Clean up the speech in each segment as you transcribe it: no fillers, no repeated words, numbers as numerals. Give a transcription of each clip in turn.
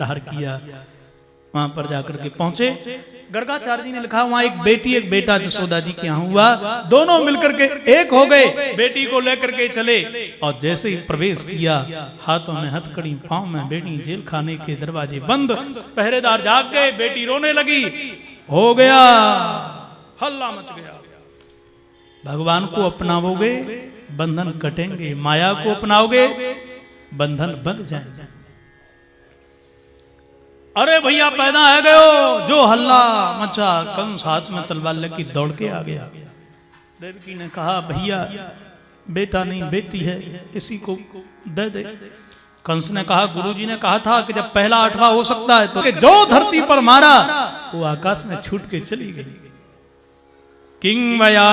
धार किया, वहां पर जाकर के पहुंचे। गर्गाचार्य जी ने लिखा वहां एक बेटी एक बेटा जसोदा जी के यहाँ हुआ, दोनों मिलकर के एक हो गए, बेटी को लेकर के चले और जैसे ही प्रवेश किया, हाथों में हथकड़ी, पांव में बेड़ी, जेल खाने के दरवाजे बंद, पहरेदार जाग गए, बेटी रोने लगी, हो गया हल्ला मच गया। भगवान को अपनाओगे बंधन कटेंगे, माया को अपनाओगे बंधन बंध जाएंगे। अरे भैया पैदा है गयो, जो हल्ला मचा, कंस हाथ में तलवार लेके दौड़ के आ गया। देवकी ने कहा भैया बेटा नहीं बेटी है, इसी को दे दे। कंस ने कहा गुरुजी ने कहा था कि जब पहला आठवा हो सकता है तो जो धरती पर मारा वो आकाश में छूट के चली गई। किंग वया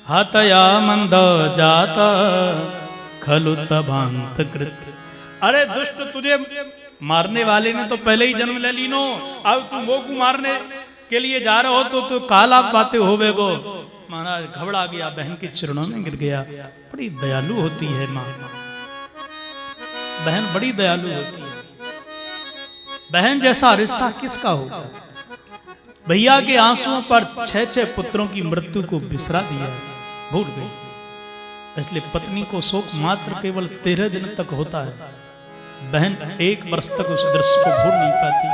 हतया मंद जाता खलु तभांत कृत। अरे दुष्ट, तुझे मारने वाले ने तो पहले ही जन्म ले लीनो, अब तुम वो को मारने के लिए जा रहे हो तो काला बातें होवे गो। महाराज घबरा गया, बहन के चरणों में गिर गया। बड़ी दयालु होती है माँ, बहन बड़ी दयालु होती है। बहन जैसा रिश्ता किसका होगा। भैया के आंसुओं पर 6 पुत्रों की मृत्यु को बिसरा दिया, भूल गई। इसलिए पत्नी को शोक मात्र केवल 13 दिन तक होता है। बहन 1 वर्ष तक उस दृश्य को भूल नहीं पाती,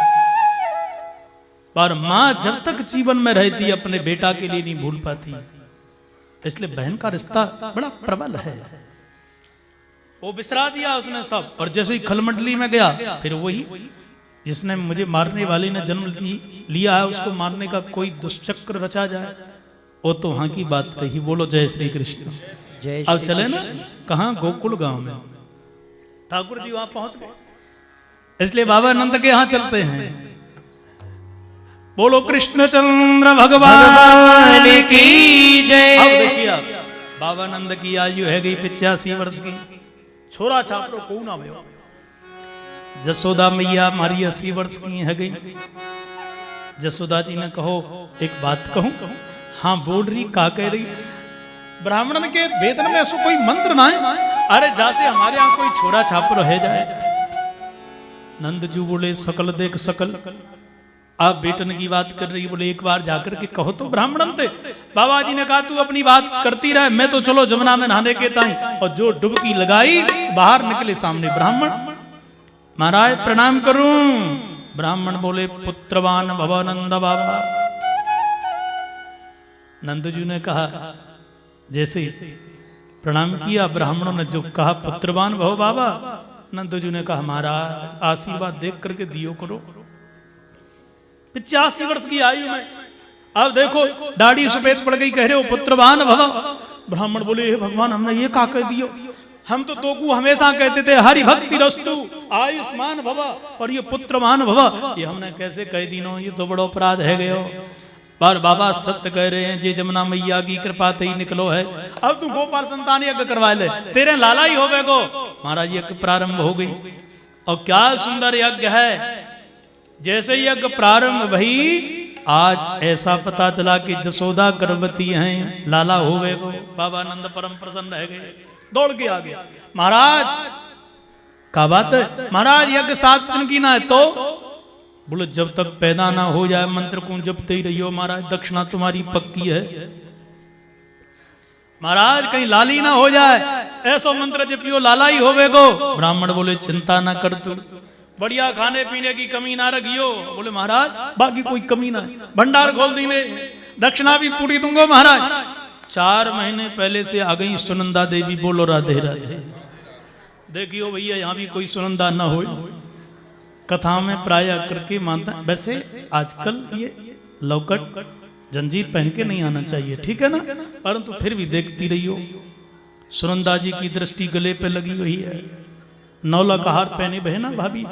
पर मां जब तक जीवन में रहती अपने बेटा के लिए नहीं भूल पाती। इसलिए बहन का रिश्ता बड़ा प्रबल है। वो बिसरा दिया उसने सब, और जैसे ही खलमंडली में गया, फिर वही जिसने मुझे मारने वाले ने जन्म लिया है उसको मारने का कोई दुष्चक्र रचा जाए, वो तो वहां की बात रही। बोलो जय श्री कृष्ण। अब चले ना कहां, गोकुल गांव में ठाकुर जी वहां पहुंच गए, इसलिए बाबा नंद के यहां चलते हैं। बोलो कृष्णचंद्र भगवान की जय। अब देखिए आप, बाबा नंद की आयु है गई 85 वर्ष की, छोरा छात्रों को ना भयो। जसोदा मैया हमारी 80 वर्ष की है गई। जसोदा जी ने कहो एक बात कहूं। हाँ बोल रही, का कह रही। ब्राह्मणन के वेदन में ऐसा कोई मंत्र ना है, अरे जैसे हमारे यहाँ कोई छोरा छापर रह जाए। नंद जी बोले सकल देख सकल, आप बेटन की बात कर रही, बोले एक बार जाकर के कहो तो ब्राह्मणन थे। बाबा जी ने कहा तू अपनी बात करती रहे, मैं तो चलो जमुना में नहाने के ताई। और जो डुबकी लगाई बाहर निकले सामने ब्राह्मण। महाराज प्रणाम करूं। ब्राह्मण बोले पुत्रवान भव नंद बाबा। नंद जी ने कहा, जैसे प्रणाम किया ब्राह्मणों ने जो कहा पुत्रवान भव बाबा, नंद जी ने कहा महाराज आशीर्वाद देख करके दियो करो। 85 वर्ष की आयु में अब देखो दाढ़ी सफेद पड़ गई, कह रहे हो पुत्रवान भव। ब्राह्मण बोले हे भगवान हमने ये कहा कह दियो, हम तो तोकू हमेशा कहते थे हरि भक्ति रस्तु आयुष्मान भव, और ये पुत्रवान भव ये हमने कैसे कह दी नो, ये तो बड़ा अपराध है गयो। पर बाबा सत्य कह रहे हैं, जे जमुना मैया की कृपा ते ही निकलो है। अब तू गोपाल संतान यज्ञ करवा ले, तेरे लाला ही होवे गो। महाराज यज्ञ प्रारंभ हो गई, और क्या सुंदर यज्ञ है। जैसे यज्ञ प्रारंभ भई, आज ऐसा पता चला कि जसोदा गर्भवती हैं, लाला होवे गो। बाबा नंद परम प्रसन्न रह गए, दौड़ के आ गया। महाराज क्या बात है। महाराज यज्ञ 7 दिन की ना है तो बोले जब तक पैदा ना हो जाए मंत्र को जपते ही रहियो महाराज, दक्षिणा तुम्हारी पक्की है। महाराज कहीं लाली ना हो जाए, ऐसा मंत्र जपियो लाला ही होवे गो। ब्राह्मण बोले चिंता ना कर तू, बढ़िया खाने पीने की कमी ना रखियो। बोले महाराज बाकी कोई कमी ना, भंडार खोल देंगे, दक्षिणा भी पूरी दूंगा महाराज। 4 महीने पहले से आ गई सुनंदा देवी। बोलो राधे राधे। देखियो भैया यहाँ भी कोई सुनंदा ना हो, कथा में प्राय करके मानता। वैसे आजकल ये लौकट जंजीर पहन के नहीं आना चाहिए, ठीक है ना, परंतु फिर भी देखती रहियो। सुनंदा जी की दृष्टि गले पे लगी हुई है, 9 लाख हार पहने बहना भाभी।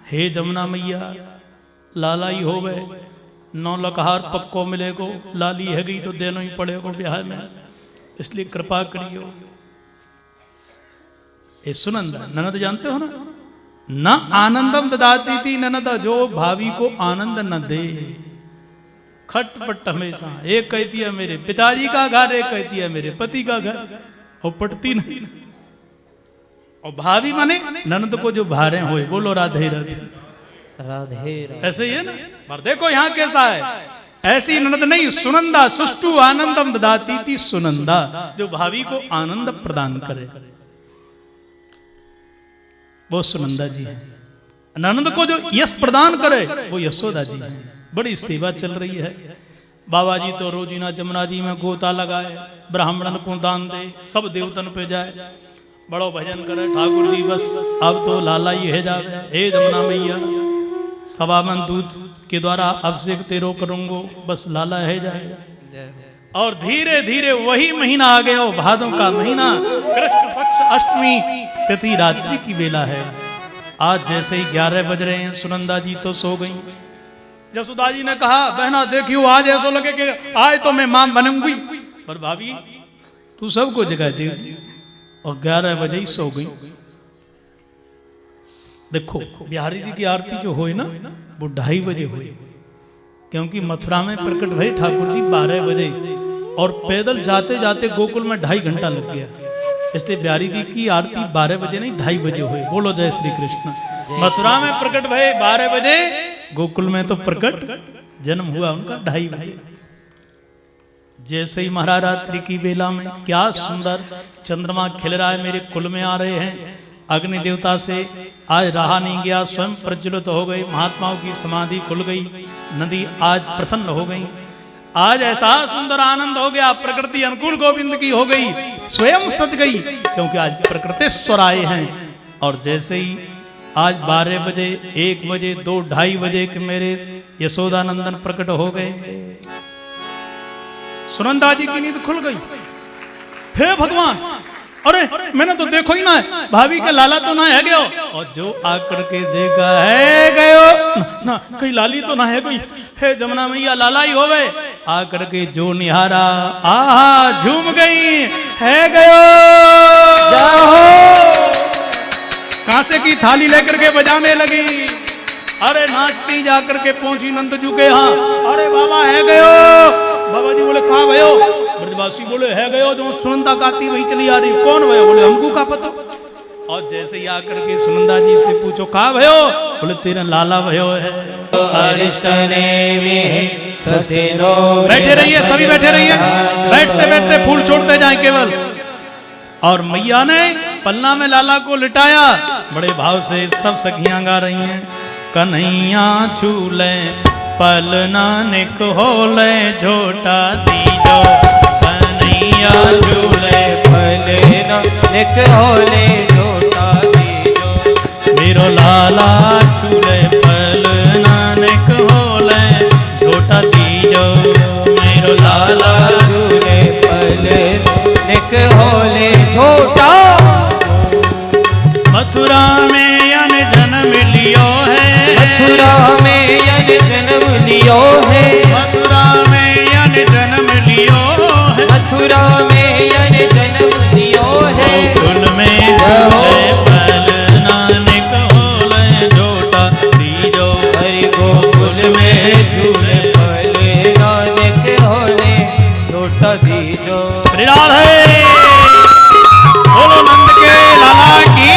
हे जमुना मैया लाला ही हो गए, 9 लाख हार पक्को मिलेगो, लाली है गई तो देना ही पड़ेगो ब्याह में, इसलिए कृपा करियो। ये सुनंदा ननद जानते हो ना, न आनंदम ददाती थी ननद, जो भाभी को आनंद न दे। खटपट हमेशा, एक कहती है मेरे पिताजी का घर, एक कहती है मेरे पति का घर, और पटती नहीं। और भाभी माने ननद को जो भारे होए। बोलो राधे राधे। राधे ऐसे ही है ना। पर देखो यहाँ कैसा है, ऐसी ननद नहीं, सुनंदा सुष्टु आनंदम ददाती थी सुनंदा, जो भावी को आनंद प्रदान करे, वो सुनंदा जी है। ननद को जो यश प्रदान करे वो यशोदा जी है। बड़ी सेवा चल रही है। बाबा जी तो रोजीना जमुना जी में गोता लगाए, ब्राह्मणन को दान दे, सब देवतन पे जाए, बड़ो भजन करे ठाकुर जी बस अब तो लाला ही है जावे, हे जमुना मैया सवामन दूध के द्वारा अभिषेक तेरो करूंगो, बस लाला है जाए। और धीरे धीरे वही महीना आ गया, भादों का महीना, कृष्ण पक्ष अष्टमी तिथि रात्रि की बेला है। आज जैसे ही 11 बज रहे हैं, सुनंदा जी तो सो गई। जसोदा जी ने कहा बहना देखियो आज ऐसा लगे कि आज तो मैं मां बनूंगी, पर भाभी तू सबको जगह दे, और 11 बजे ही सो गई। देखो बिहारी जी की आरती जो हुई ना वो 2:30 बजे हुई, क्योंकि मथुरा में प्रकट भई ठाकुर जी 12 बजे, और पैदल जाते जाते गोकुल में 2.5 घंटा लग गया। इसलिए बिहारी जी की आरती 12 बजे नहीं 2:30 बजे हुई। बोलो जय श्री कृष्ण। मथुरा में प्रकट भये 12 बजे, गोकुल में तो प्रकट जन्म हुआ उनका 2:30 बजे। जैसे ही महारात्रि की बेला में क्या सुंदर चंद्रमा खिल रहा है, मेरे कुल में आ रहे हैं। अग्नि देवता से आज रहा नहीं गया, स्वयं प्रज्वलित हो गई, महात्माओं की समाधि खुल गई, नदी आज प्रसन्न हो गई। आज ऐसा सुंदर आनंद हो गया, प्रकृति अनुकूल गोविंद की हो गई, स्वयं सज गई, क्योंकि आज प्रकृतेश्वर आए हैं। और जैसे ही आज 12 बजे, 1 बजे, 2, 2:30 बजे के मेरे यशोदानंदन प्रकट हो गए, सुनंदा जी की नींद खुल गई। हे भगवान, अरे मैंने तो देखो ही ना है, भाभी का लाला तो ना है गयो, और जो आकर के देखा है गयो ना, कहीं लाली तो ना है कोई, हे जमुना मैया लाला ही हो गए। आकर के जो निहारा, आहा झूम गई, है गयो, कांसे की थाली लेकर के बजाने लगी। अरे नाचती जाकर के पहुंची नंदजू के यहाँ, अरे बाबा है गयो। बाबा जी बोले कहाँ भयो? ब्रजवासी बोले है गयो, जो सुनंदा गाती वही चली आ रही। कौन भयो? बोले हमको का पता। और जैसे ही आकर के सुनंदा जी से पूछो कहाँ भयो? बोले तेरा लाला भयो है। बैठे रहिए, सभी बैठे रहिए, बैठते बैठते फूल छोड़ते जाए केवल। और मैया ने पन्ना में लाला को लिटाया, बड़े भाव से सब सखियां गा रही हैं। कन्हैया छूले पलना निक होले, झोटा दीजो कन्हैया झूले पलना निक होले, झोटा दीजो मेरो लाला छूले पलना निक होले, झोटा दीजो मेरो लाला झूले पलना निक होले, झोटा। मथुरा में अन जन्म लियो है, मथुरा में अन जन्म लियो है, मथुरा में अन जन्म लियो है, मथुरा में अन जन्म लियो है। गोकुल में झूले पलना निक होले, झोटा दीजो हरि गोकुल में झूले पलना निक होले, झोटा दीजो। श्री राधे बोलो नंद के लाला की।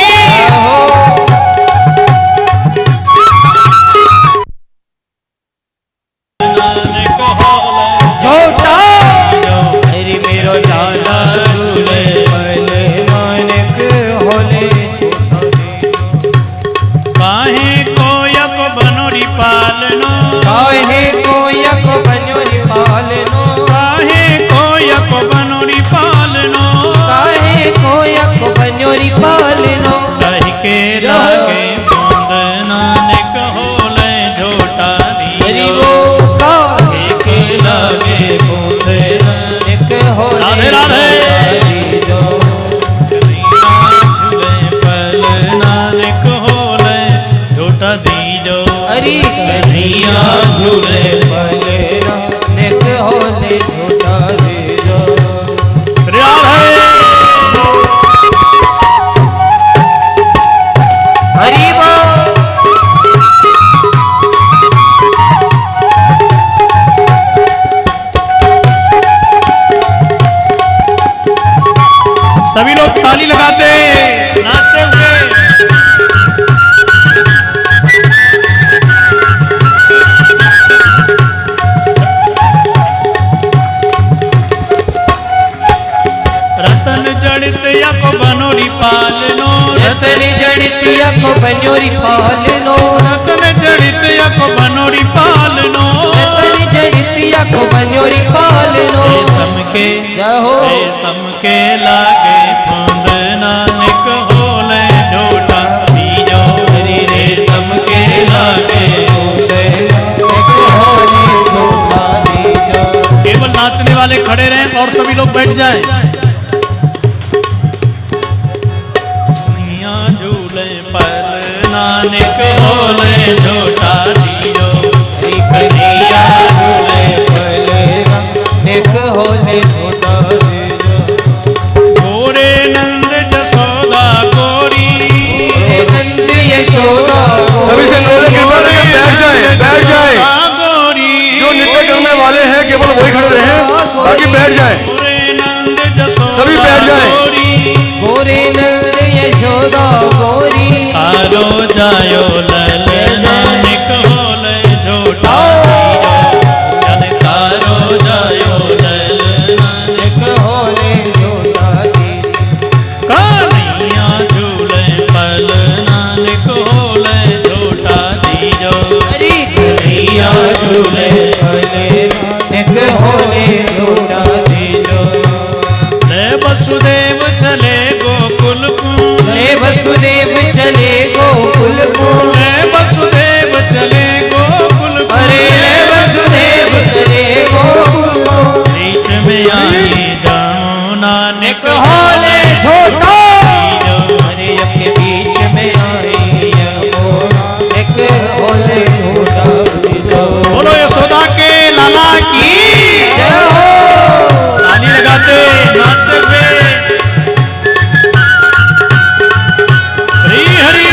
सभी लोग ताली लगाते नाचते हुए। को बनोरी पालनो जयतिया को बनोरी पालनो रेशम के लागे फूंद नानक होले झूठा दीजो हरि रेशम के लागे केवल नाचने वाले खड़े रहें और सभी लोग बैठ जाएं। दुनिया झूले पर नानक होले झूठा दीजो कन्हैया झूले पर नानक होले झूठा दीजो। गोरे नंद जसोदा गोरी नंद यशोदा सभी से निवेदन कृपा करके बैठ जाए गोरी जो नृत्य करने वाले हैं केवल वही खड़े रहे बाकी बैठ जाए सभी बैठ जाए। गोरे नंद यशोदा गोरी तारो जायो लल नानक होले झूठा जन तारो जायो लल नानक होले झूठा कन्हैया झूले पल नानक होले झूठा दीजो कन्हैया झूले नानक होले झूठा दीजो। ले वसुदेव चले गोकुल को ले वसुदेव चले गोकुल को ले वसुदेव चले गोकुल को अरे ले वसुदेव चले गोकुल को बीच में आई जाऊं नानक होले झूठा दीजो अरे अपने बीच में आई नानक होले झूठा दीजो। बोलो यशोदा के लाला की जय हो। ताली लगाते नाचते हुए श्री हरि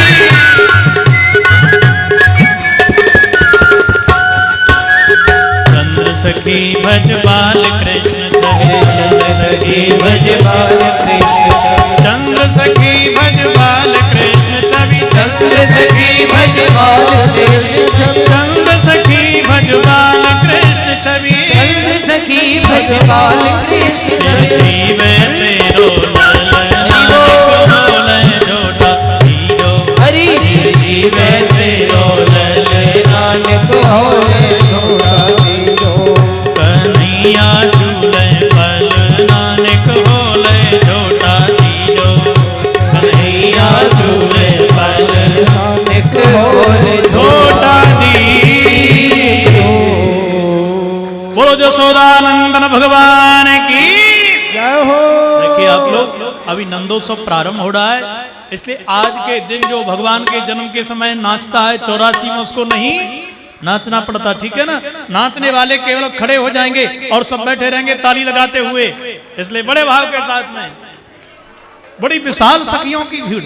चंद्र सखी भज बाल कृष्ण छवि चंद्र सखी भज बाल कृष्ण छवि चंद्र सखी भज बाल कृष्ण छवि चंद्र सखी भज बाल कृष्ण छवि चंद्र सखी भज बाल कृष्ण छवि चंद्र सखी भज बाल कृष्ण छवि जीवे तेरो नानक होले झूठा दीजो हरि जीवे तेरो नानक होले झूठा दीजो। कन्हैया झूले पल नानक होले झूठा दीजो कन्हैया झूले पल नानक होले झूठा दीजो। बोलो जसोदानंदन भगवान की जय हो। देखिए आप लोग अभी नंदोत्सव प्रारंभ हो रहा है इसलिए आज के दिन जो भगवान के जन्म के समय नाचता है 84 में उसको नहीं नाचना पड़ता, ठीक है ना। नाचने वाले केवल खड़े हो जाएंगे और सब बैठे रहेंगे ताली लगाते हुए, इसलिए बड़े भाव के साथ में बड़ी विशाल सखियों की भीड़।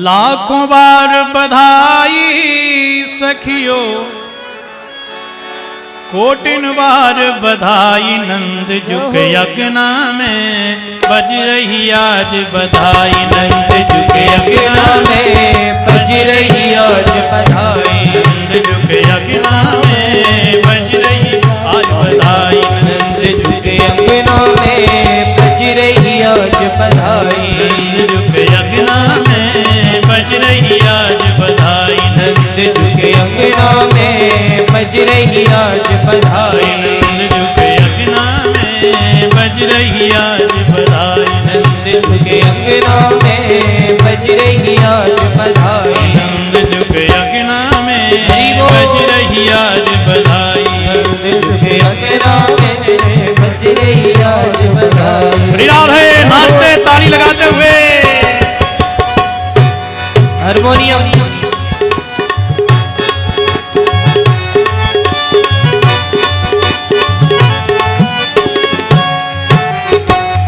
लाखों बार बधाई सखियों कोटिन बार बधाई नंद जुग यज्ञना में बज रही आज बधाई नंद जुग यज्ञना में बज रही आज बधाई नंद जुग यज्ञना में बज रही आज बधाई नंद जुग यज्ञना में बज रही आज बधाई नंद जुग यज्ञना में बज रही आज बधाई नंद जुग यज्ञना में बज रही आज बधाई नंद जुग यज्ञना में बज रही आज बधाई नंद जुग यज्ञना में बज रही आज बधाई नंद जुग यज्ञना में बज रही आज बधाई नंद जुग यज्ञना में बज रही आज बधाई। श्री राधे नाचते ताली लगाते हुए हारमोनियम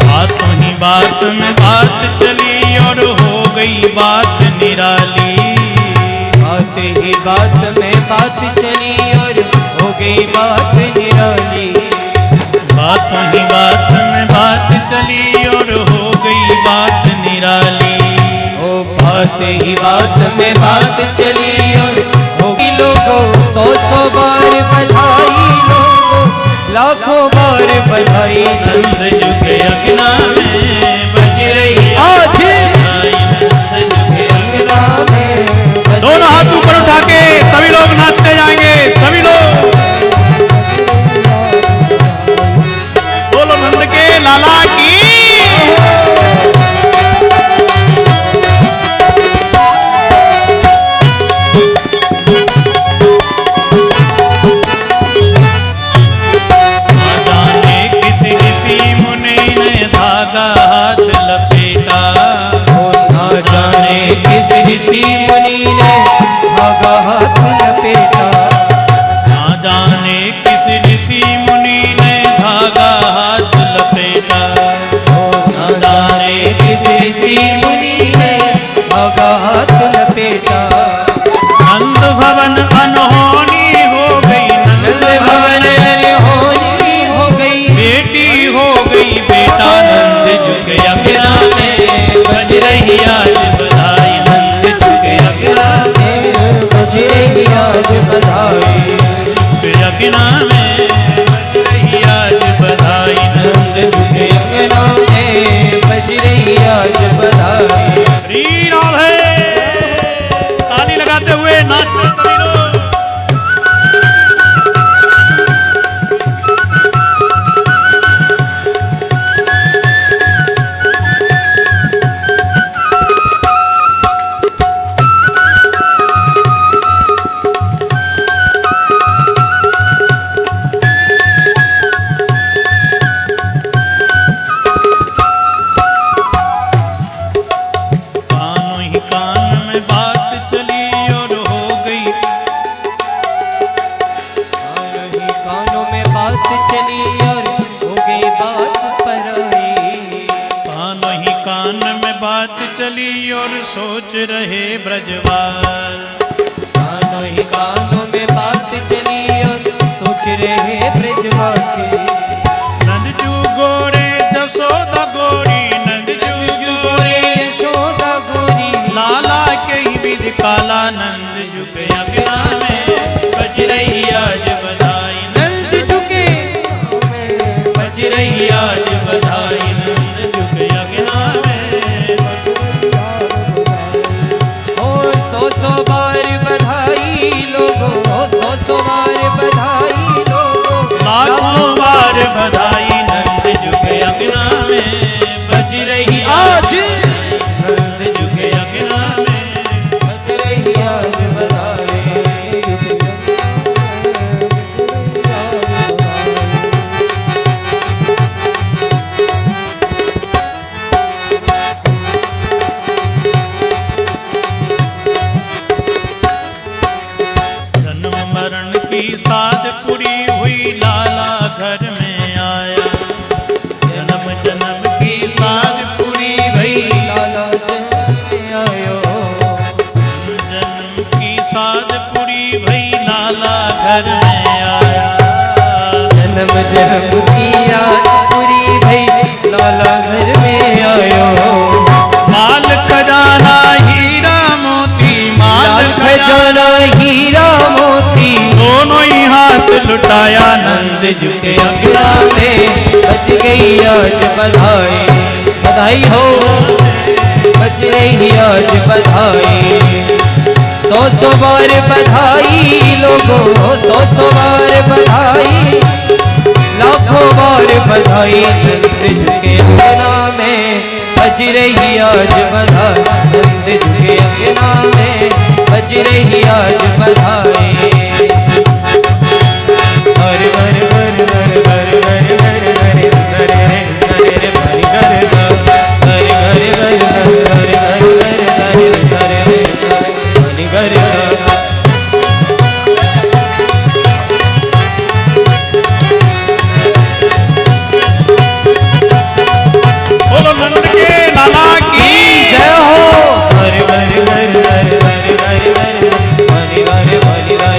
बातों ही बात में बात चली और हो गई बात निराली। बात ही बात में बात चली और हो गई बात निराली। बातों ही बात में बात चली और हो गई बात निराली। ओ बात ही बात में बात चली और होगी लोगों 100 बार बधाई लोगों लाखों बार बधाई। नंद जुग यज्ञना में बज रही आज बधाई नंद जुग यज्ञना में दोनों धागा हाथ लपेटा। ना जाने किस ऋषि मुनि ने धागा हाथ लपेटा। ना जाने किस ऋषि मुनि ने धागा हाथ लपेटा। नंद भवन अनहोनी हो गई, नंद भवन अनहोनी हो गई, बेटी हो गई बेटा नंद झुके अग्रा में बज रही आज बधाई। नंद झुके अग्रा में बज रही आज बधाई। अग्रा में बज रही आज बधाई। नंद झुके अग्रा में बज रही आज बधाई। श्री राधे। ताली लगाते हुए नाचते सभी लोग। कानों ही कान में बात चली और हो गई। कानों ही कानों में बात चली और हो गई बात पराई। कानों ही कान में बात चली और सोच रहे ब्रजवाल। कानों ही कानों में बात चली और सोच रहे ब्रजवासी। नंदजू गोरे जसोदा गोरी, नंदजू गोरे यशोदा गोरी, लाला के ही विधि काला। नंद झुके अग्रा में बज रही आज बधाई। नंद झुके बज रही आज बधाई। नंद झुके अग्रा में और 100 बार बधाई लोगों, 100 बार बधाई लोगों, लाखों बार बधाई। नंद झुके अग्रा में बज रही आज नंद झुके अग्रा में बज रही आज बधाई। जन्म मरण की साध पूरी हुई, लाला घर में आया। जन्म जन्म की साध पूरी भई, लाला जन्म आयो। जन्म की साध पूरी भई, लाला घर में आया। जन्म जन्म की याद पूरी भई, लाला घर में आयो। माल खजाना हीरा मोती, माल लाल खजाना हीरा मोती, दोनों ही हाथ लुटाया। नंद झुके अग्रा में बज गई आज बधाई। बधाई हो बज रही आज बधाई। 100 बार बधाई लोगों, 100 बार बधाई, लाखों बार बधाई। नंद झुके अंगना में बज रही आज बधाई। नंद झुके अंगना में बज रही आज बधाई। हर हर हर हर हर हर हर हर हर हर हर हर बोलो नंद के लाला की जय हो। हर हर हर हर हर हर हर हर हर हर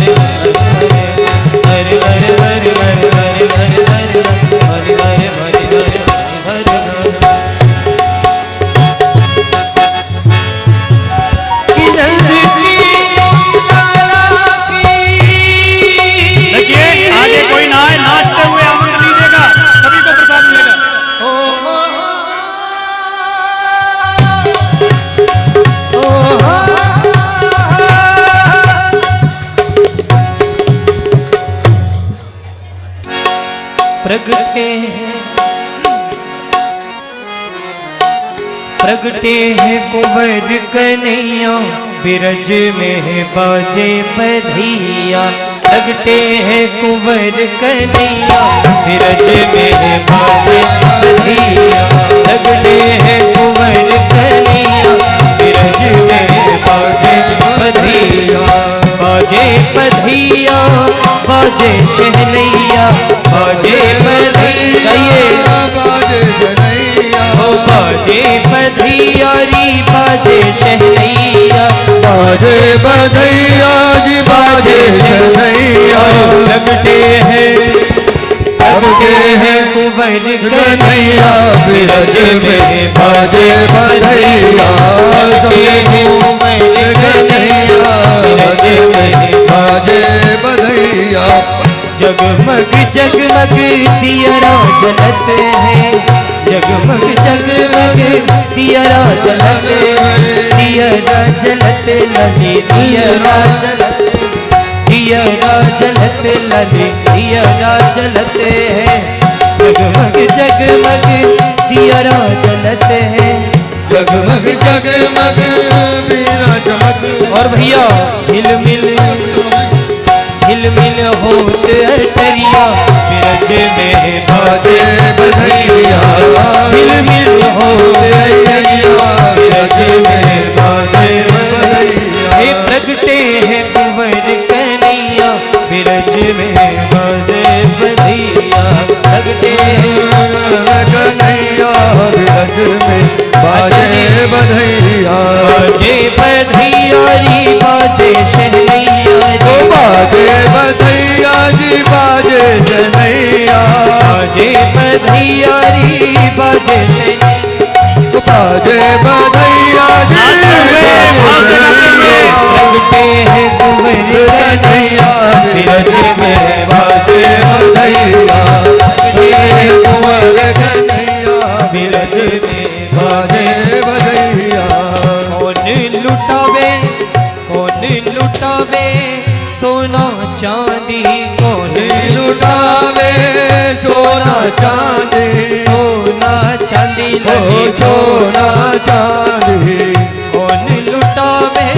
प्रगटे हैं कुंवर कन्हैया बिरज में बाजे बधैया। प्रगटे हैं कुंवर कन्हैया बिरज में बाजे बधैया। प्रगटे हैं कुंवर कन्हैया बिरज में बाजे बधैया। बधैया बाजे शहनैया बाजे बधैया बाजे शहनैया ओ बाजे बधैया री बाजे शहनैया बाजे बधैया जी बाजे शहनैया लगते हैं कुंवर कन्हैया बिरज में बाजे बधैया सबके कुंवर कन्हैया बिरज में बाजे बधैया जगमग जगमग दियरा जलत है जगमग जगमग दियरा जलत दियरा जलत लगे दियरा जलत दियरा जलत लगे दियरा जलत है जगमग जगमग दियरा जलत है जगमग जगमग बीरा चमक और भैया झिलमिल झिलमिल होत अटरिया बिरज में बाजे बधैया झिलमिल होत अटरिया बिरज में बाजे बधैया हे प्रगटे हैं कुंवर कन्हैया बिरज में बाजे बधैया प्रगटे कन्हैया बिरज में बाजे बधैया बाजे बधैया री बाजे शहनैया ओ बाजे बधैया जी बाजे शहनैया बाजे बधैया री बाजे शहनैया बाजे बधैया जी बाजे शहनैया लगते हैं कुंवर कन्हैया बिरज में बाजे बधैया कुंवर कन्हैया बिरज में बाजे बधैया कौन लुटावे सोना चांदी कौन लुटावे सोना चांदी सोना चांदी ओ लगे सोना चांदी कौन लुटावे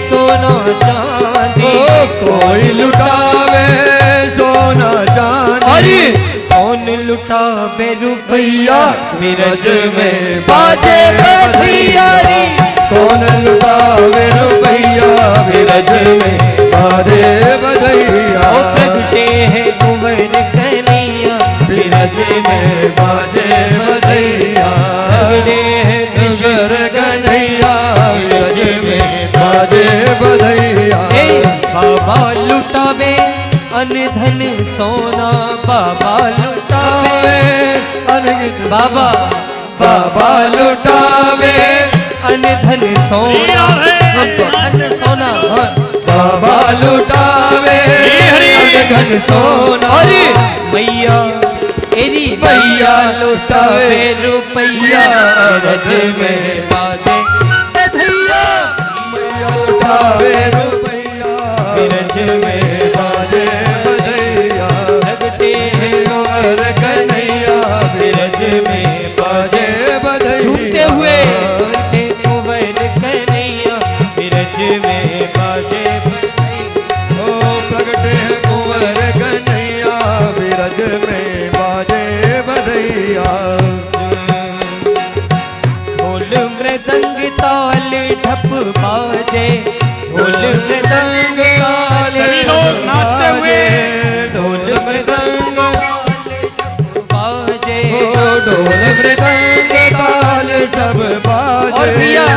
सोना चांदी ओ कोई लुटावे सोना चांदी अरे कौन लुटावे रुपैया बिरज में बाजे बधैया री कौन लुटावे रुपैया बिरज में बाजे बधैया ओ प्रगटे हैं कुंवर कन्हैया बिरज में बाजे बधैया लगते हैं कुंवर कन्हैया बिरज में बाजे बधैया ए बाबा लुटावे अनधन सोना बाबा लुटावे अनगित बाबा बाबा लुटावे अनधन सोना अनधन सोना बाबा लुटावे अनधन सोना अरे मैया एरी मैया लुटावे रुपैया रज में बाजे बधैया मैया लुटावे रुपैया बिरज में बाजे बधैया लगते हैं कुंवर कन्हैया बिरज में बाजे बधैया झूमते हुए हे कुंवर कन्हैया बिरज में बाजे बधैया ओ प्रगटे है कुंवर कन्हैया बिरज में बाजे बधैया ढोल मृदंग ताल ढप बाजे ढोल मृदंग ताल सभी लोग नाचते हुए ढोल मृदंग बाजे ओ ढोल मृदंग ताल सब बाजे और भैया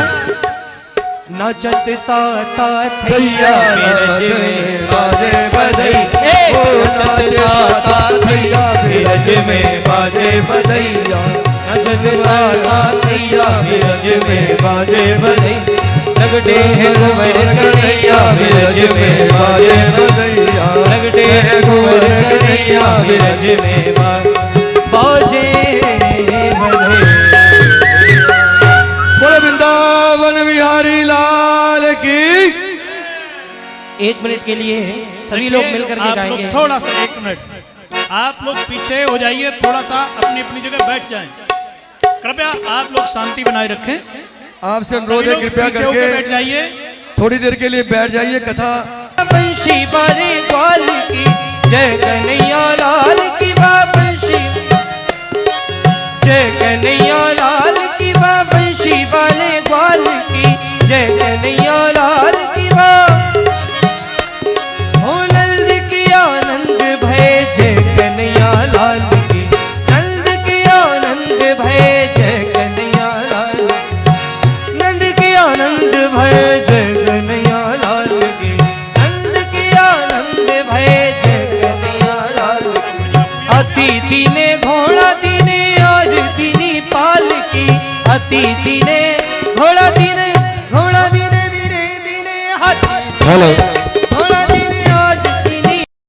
नचत ताता भैया बिरज में बाजे बधैया ए, ओ नचत नाचे ताता थैया बिरज में बाजे बधैया नचत ताता थैया बिरज में बाजे बधैया लगते हैं कुंवर कन्हैया बिरज में बाजे बधैया लगते हैं कुंवर कन्हैया बिरज में बाजे बधैया बोले वृंदावन बिहारी लाल की 1 मिनट के लिए सभी लोग मिलकर के आप लोग गाएंगे थोड़ा सा 1 मिनट आप लोग पीछे हो जाइए, थोड़ा सा अपनी अपनी जगह बैठ जाएं। कृपया आप लोग शांति बनाए रखें। आपसे अनुरोध है सभी लोग कृपया पीछे होकर बैठ करके जाइए। थोड़ी देर के लिए बैठ जाइए। कथा बंशी बारे ग्वाल की जय कन्हैया लाल की बंशी जय कन्हैया लाल की बंशी वाले ग्वाल की जय कन्हैया लाल की हो हाथी दीने घोड़ा दीने घोड़ा दीने दीने दीने हाथी हेलो